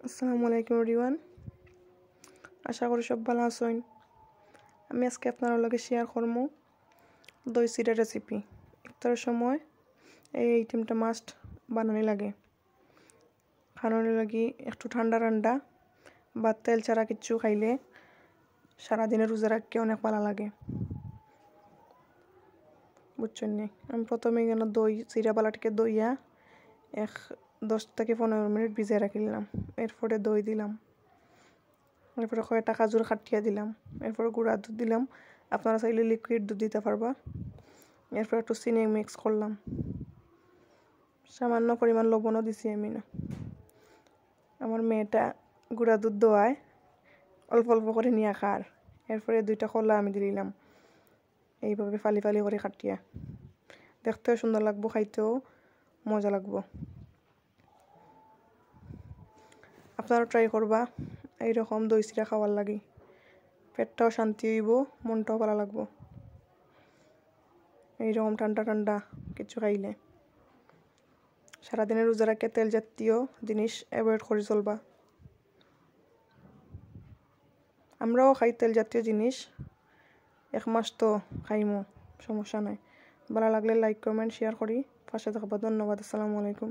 আসসালামু আলাইকুম এভরিওয়ান। আশা করি সব ভালো আছেন। আমি আজকে আপনার লগে শেয়ার করবো দই চিড়া রেসিপি। ইফতারের সময় এই আইটেমটা মাস্ট বানানি লাগে। খানোর লাগি একটু ঠান্ডা ঠান্ডা বা তেল ছাড়া কিছু খাইলে সারাদিনের রোজা রাখতে অনেক ভালো লাগে, বুঝছেন নি? আমি প্রথমে এখানে দই চিড়া বালাটিকে দইয়া 10 থেকে 15 মিনিট ভিজিয়ে রাখিলাম। এরপরে দই দিলাম, এরপরে কয়েকটা কাজুর খাটিয়া দিলাম, এরপরে গুঁড়া দুধ দিলাম। আপনারা চাইলে লিকুইড দুধ দিতে পারবা। এরপর একটু চিনি মিক্স করলাম, সামান্য পরিমাণ লবণও দিছি আমি না। আমার মেয়েটা গুঁড়া দুধ দোয়ায় অল্প অল্প করে নিয়ে খার। এরপরে 2টা কলা আমি দিলাম, এইভাবে ফালি ফালি করে খাটিয়া। দেখতেও সুন্দর লাগবো, খাইতেও মজা লাগবো। আপনারা ট্রাই করবা এইরকম দই চিড়া খাওয়ার লাগি। পেটটাও শান্তি হইব, মনটাও ভালো লাগবো এইরকম ঠান্ডা ঠান্ডা কিছু খাইলে। সারাদিনের রোজা রাখে তেল জাতীয় জিনিস অ্যাভয়েড করে চলবা। আমরাও খাই তেল জাতীয় জিনিস, 1 মাস তো খাইমো, সমস্যা নাই। ভালো লাগলে লাইক কমেন্ট শেয়ার করি পাশে থাকবা। ধন্যবাদ। আসসালামু আলাইকুম।